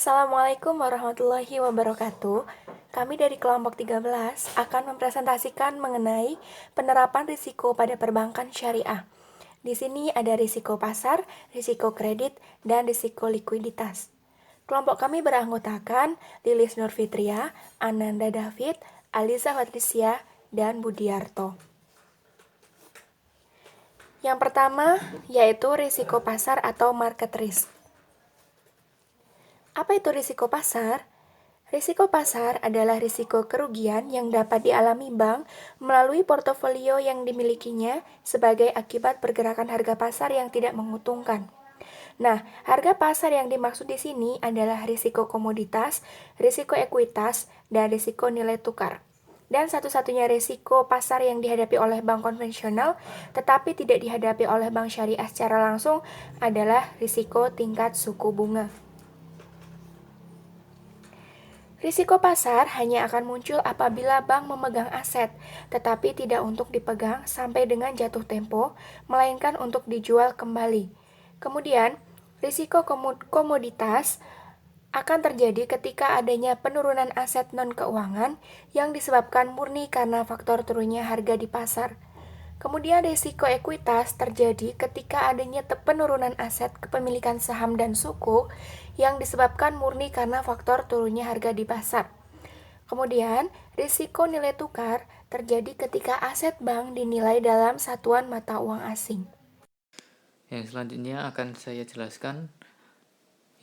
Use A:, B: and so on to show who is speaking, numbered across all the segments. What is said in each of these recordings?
A: Assalamualaikum warahmatullahi wabarakatuh. Kami dari kelompok 13 akan mempresentasikan mengenai penerapan risiko pada perbankan syariah. Di sini ada risiko pasar, risiko kredit, dan risiko likuiditas. Kelompok kami beranggotakan Lilis Nurfitria, Ananda David, Aliza Patricia, dan Budiarto. Yang pertama yaitu risiko pasar atau market risk. Apa itu risiko pasar? Risiko pasar adalah risiko kerugian yang dapat dialami bank melalui portofolio yang dimilikinya sebagai akibat pergerakan harga pasar yang tidak menguntungkan. Nah, harga pasar yang dimaksud di sini adalah risiko komoditas, risiko ekuitas, dan risiko nilai tukar. Dan satu-satunya risiko pasar yang dihadapi oleh bank konvensional tetapi tidak dihadapi oleh bank syariah secara langsung adalah risiko tingkat suku bunga. Risiko pasar hanya akan muncul apabila bank memegang aset, tetapi tidak untuk dipegang sampai dengan jatuh tempo, melainkan untuk dijual kembali. Kemudian, risiko komoditas akan terjadi ketika adanya penurunan aset non-keuangan yang disebabkan murni karena faktor turunnya harga di pasar. Kemudian risiko ekuitas terjadi ketika adanya penurunan aset kepemilikan saham dan suku yang disebabkan murni karena faktor turunnya harga di pasar. Kemudian, risiko nilai tukar terjadi ketika aset bank dinilai dalam satuan mata uang asing.
B: Yang selanjutnya akan saya jelaskan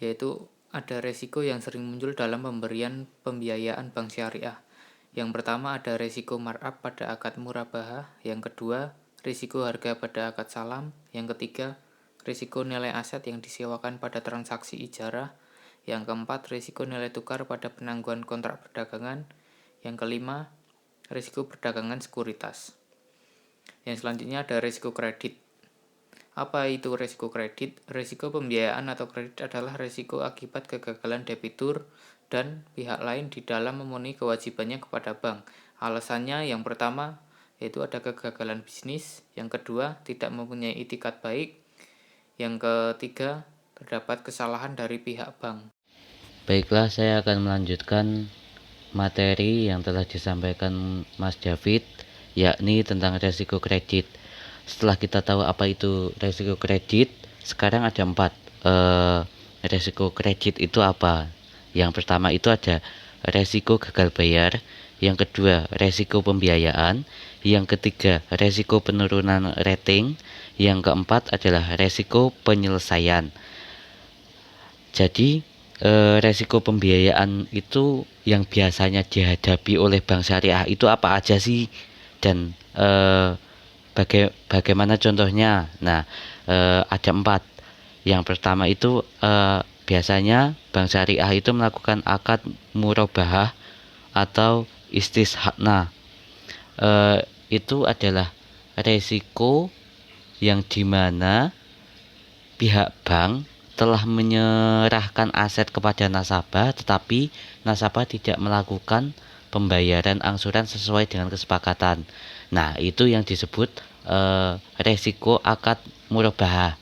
B: yaitu ada resiko yang sering muncul dalam pemberian pembiayaan bank syariah. Yang pertama ada risiko markup pada akad murabahah, yang kedua risiko harga pada akad salam, yang ketiga risiko nilai aset yang disewakan pada transaksi ijarah, yang keempat risiko nilai tukar pada penangguhan kontrak perdagangan, yang kelima risiko perdagangan sekuritas. Yang selanjutnya ada risiko kredit. Apa itu risiko kredit? Risiko pembiayaan atau kredit adalah risiko akibat kegagalan debitur dan pihak lain di dalam memenuhi kewajibannya kepada bank. Alasannya yang pertama yaitu ada kegagalan bisnis, yang kedua tidak mempunyai itikat baik, yang ketiga terdapat kesalahan dari pihak bank.
C: Baiklah, saya akan melanjutkan materi yang telah disampaikan Mas David, yakni tentang resiko kredit. Setelah kita tahu apa itu resiko kredit, sekarang ada 4. Resiko kredit itu apa? Yang pertama itu ada resiko gagal bayar, yang kedua resiko pembiayaan, yang ketiga resiko penurunan rating, yang keempat adalah resiko penyelesaian. Jadi resiko pembiayaan itu yang biasanya dihadapi oleh bank syariah itu apa aja sih, dan bagaimana contohnya? Nah, ada 4. Yang pertama itu biasanya bank syariah itu melakukan akad murabahah atau istishana. Itu adalah resiko yang dimana pihak bank telah menyerahkan aset kepada nasabah, tetapi nasabah tidak melakukan pembayaran angsuran sesuai dengan kesepakatan. Nah, itu yang disebut resiko akad murabahah.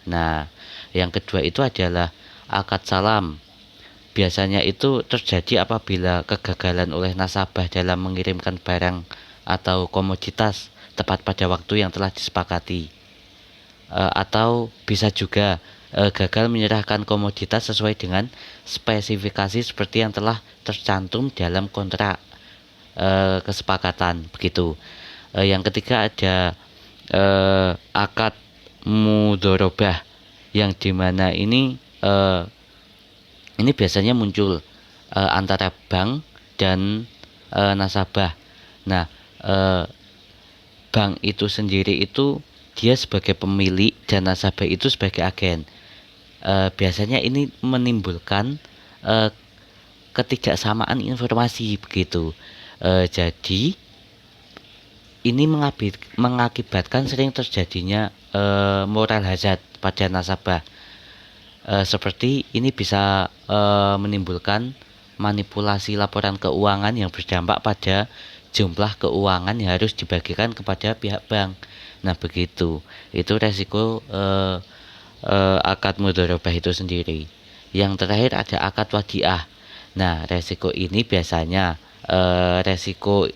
C: Nah, yang kedua itu adalah akad salam. Biasanya itu terjadi apabila kegagalan oleh nasabah dalam mengirimkan barang atau komoditas tepat pada waktu yang telah disepakati. Atau bisa juga gagal menyerahkan komoditas sesuai dengan spesifikasi seperti yang telah tercantum dalam kontrak kesepakatan, begitu. Yang ketiga ada akad mudharabah, yang dimana ini biasanya muncul antara bank dan nasabah. Nah, bank itu sendiri itu dia sebagai pemilik dan nasabah itu sebagai agen. Biasanya ini menimbulkan ketidaksamaan informasi, begitu. Jadi ini mengakibatkan sering terjadinya moral hazard pada nasabah. Seperti ini bisa menimbulkan manipulasi laporan keuangan yang berdampak pada jumlah keuangan yang harus dibagikan kepada pihak bank. Nah, begitu. Itu resiko akad mudharabah itu sendiri. Yang terakhir ada akad wadiah. Nah, resiko ini biasanya resiko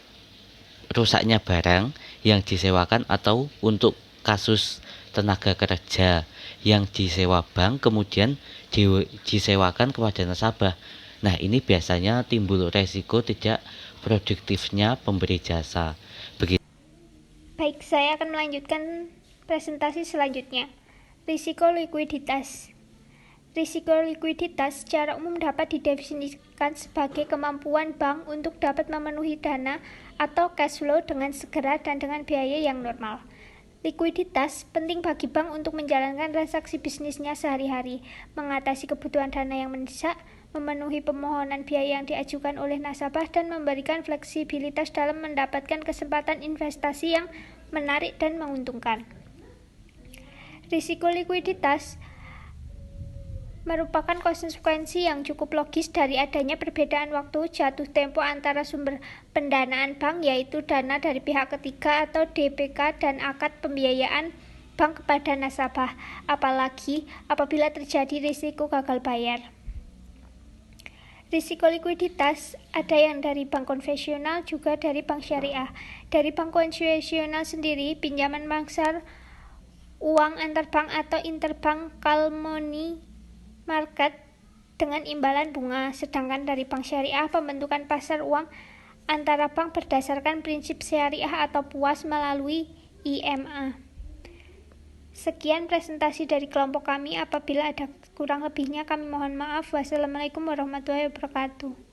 C: rusaknya barang yang disewakan atau untuk kasus tenaga kerja yang disewa bank kemudian disewakan kepada nasabah. Nah, ini biasanya timbul resiko tidak produktifnya pemberi jasa.
D: Baik, saya akan melanjutkan presentasi selanjutnya. Risiko likuiditas. Risiko likuiditas secara umum dapat didefinisikan sebagai kemampuan bank untuk dapat memenuhi dana atau cash flow dengan segera dan dengan biaya yang normal. Likuiditas penting bagi bank untuk menjalankan transaksi bisnisnya sehari-hari, mengatasi kebutuhan dana yang mendesak, memenuhi permohonan biaya yang diajukan oleh nasabah, dan memberikan fleksibilitas dalam mendapatkan kesempatan investasi yang menarik dan menguntungkan. Risiko likuiditas merupakan konsekuensi yang cukup logis dari adanya perbedaan waktu jatuh tempo antara sumber pendanaan bank, yaitu dana dari pihak ketiga atau DPK, dan akad pembiayaan bank kepada nasabah, apalagi apabila terjadi risiko gagal bayar. Risiko likuiditas ada yang dari bank konvensional, juga dari bank syariah. Dari bank konvensional sendiri, pinjaman pasar uang antar bank atau interbank call money market dengan imbalan bunga, sedangkan dari bank syariah pembentukan pasar uang antara bank berdasarkan prinsip syariah atau puas melalui IMA. Sekian presentasi dari kelompok kami. Apabila ada kurang lebihnya kami mohon maaf. Wassalamualaikum warahmatullahi wabarakatuh.